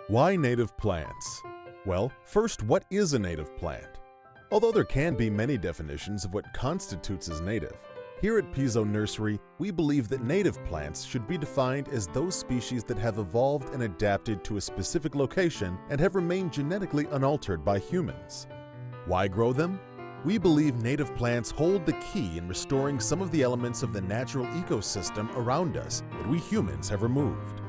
Why native plants? Well, first, what is a native plant? Although there can be many definitions of what constitutes as native, here at Piso Nursery, we believe that native plants should be defined as those species that have evolved and adapted to a specific location and have remained genetically unaltered by humans. Why grow them? We believe native plants hold the key in restoring some of the elements of the natural ecosystem around us that we humans have removed.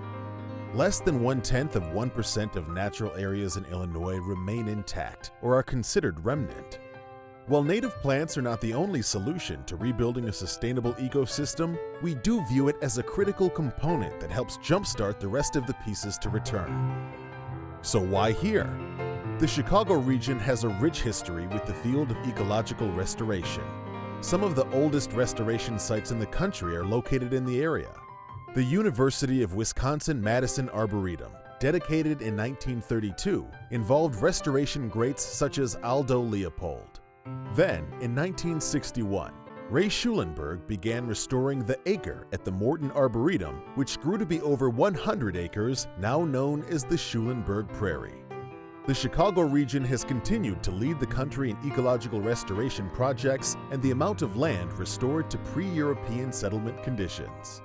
Less than 0.1% of natural areas in Illinois remain intact or are considered remnant. While native plants are not the only solution to rebuilding a sustainable ecosystem, we do view it as a critical component that helps jumpstart the rest of the pieces to return. So why here? The Chicago region has a rich history with the field of ecological restoration. Some of the oldest restoration sites in the country are located in the area. The University of Wisconsin-Madison Arboretum, dedicated in 1932, involved restoration greats such as Aldo Leopold. Then, in 1961, Ray Schulenberg began restoring the acre at the Morton Arboretum, which grew to be over 100 acres, now known as the Schulenberg Prairie. The Chicago region has continued to lead the country in ecological restoration projects and the amount of land restored to pre-European settlement conditions.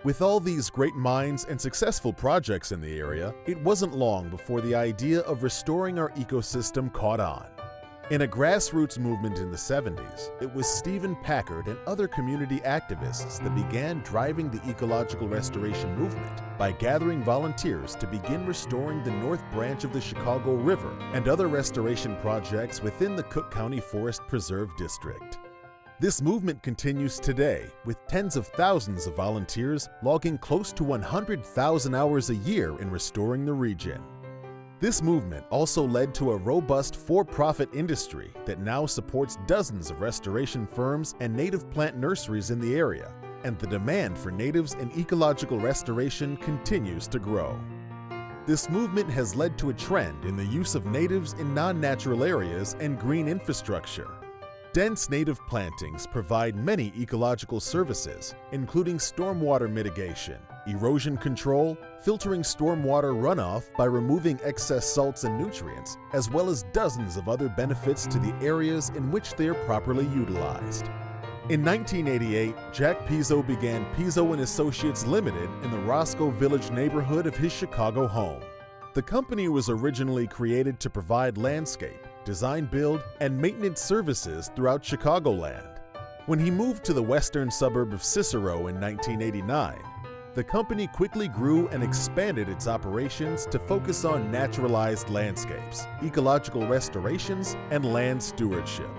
With all these great minds and successful projects in the area, it wasn't long before the idea of restoring our ecosystem caught on. In a grassroots movement in the 70s, it was Stephen Packard and other community activists that began driving the ecological restoration movement by gathering volunteers to begin restoring the North Branch of the Chicago River and other restoration projects within the Cook County Forest Preserve District. This movement continues today, with tens of thousands of volunteers logging close to 100,000 hours a year in restoring the region. This movement also led to a robust for-profit industry that now supports dozens of restoration firms and native plant nurseries in the area, and the demand for natives and ecological restoration continues to grow. This movement has led to a trend in the use of natives in non-natural areas and green infrastructure. Dense native plantings provide many ecological services, including stormwater mitigation, erosion control, filtering stormwater runoff by removing excess salts and nutrients, as well as dozens of other benefits to the areas in which they are properly utilized. In 1988, Jack Piso began Piso & Associates Limited in the Roscoe Village neighborhood of his Chicago home. The company was originally created to provide landscape, design, build, and maintenance services throughout Chicagoland. When he moved to the western suburb of Cicero in 1989, the company quickly grew and expanded its operations to focus on naturalized landscapes, ecological restorations, and land stewardship.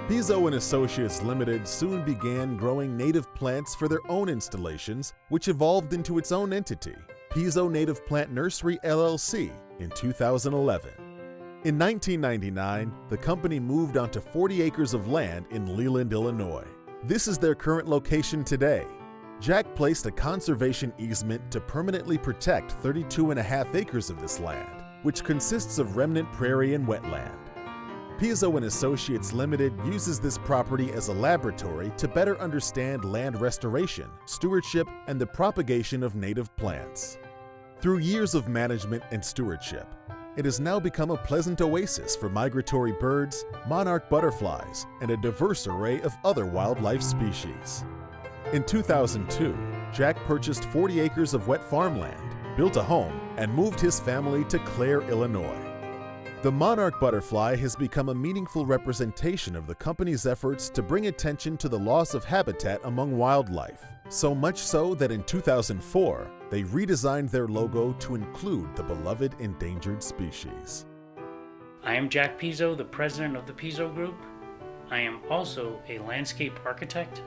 Piso & Associates Limited soon began growing native plants for their own installations, which evolved into its own entity, Piso Native Plant Nursery LLC, in 2011. In 1999, the company moved onto 40 acres of land in Leland, Illinois. This is their current location today. Jack placed a conservation easement to permanently protect 32.5 acres of this land, which consists of remnant prairie and wetland. Piso & Associates Limited uses this property as a laboratory to better understand land restoration, stewardship, and the propagation of native plants. Through years of management and stewardship, it has now become a pleasant oasis for migratory birds, monarch butterflies, and a diverse array of other wildlife species. In 2002, Jack purchased 40 acres of wet farmland, built a home, and moved his family to Clare, Illinois. The monarch butterfly has become a meaningful representation of the company's efforts to bring attention to the loss of habitat among wildlife, so much so that in 2004, they redesigned their logo to include the beloved endangered species. I am Jack Piso, the president of the Piso Group. I am also a landscape architect,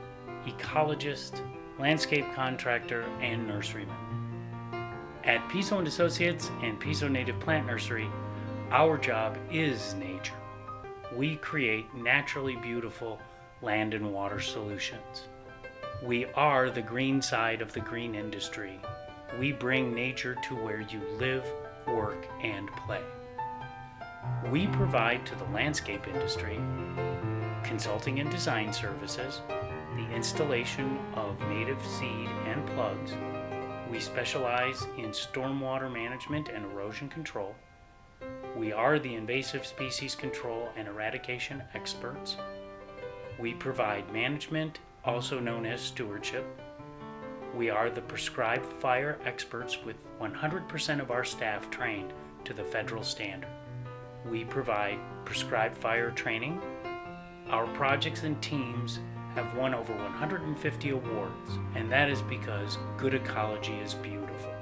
ecologist, landscape contractor, and nurseryman. At Piso & Associates and Piso Native Plant Nursery, our job is nature. We create naturally beautiful land and water solutions. We are the green side of the green industry. We bring nature to where you live, work, and play. We provide to the landscape industry consulting and design services, the installation of native seed and plugs. We specialize in stormwater management and erosion control. We are the invasive species control and eradication experts. We provide management, also known as stewardship. We are the prescribed fire experts with 100% of our staff trained to the federal standard. We provide prescribed fire training. Our projects and teams have won over 150 awards, and that is because good ecology is beautiful.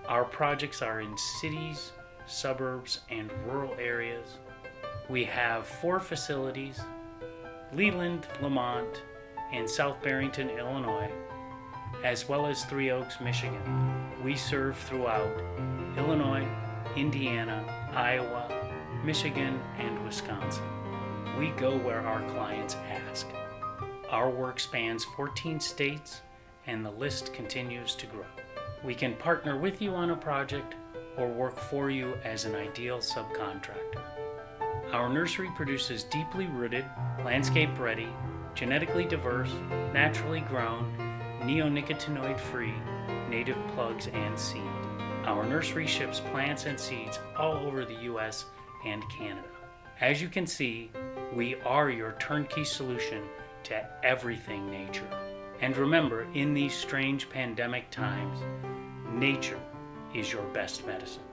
Our projects are in cities, suburbs, and rural areas. We have 4 facilities: Leland, Lamont, and South Barrington, Illinois, as well as Three Oaks, Michigan. We serve throughout Illinois, Indiana, Iowa, Michigan, and Wisconsin. We go where our clients ask. Our work spans 14 states, and the list continues to grow. We can partner with you on a project or work for you as an ideal subcontractor. Our nursery produces deeply rooted, landscape-ready, genetically diverse, naturally grown, neonicotinoid-free native plugs and seed. Our nursery ships plants and seeds all over the U.S. and Canada. As you can see, we are your turnkey solution to everything nature. And remember, in these strange pandemic times, nature is your best medicine.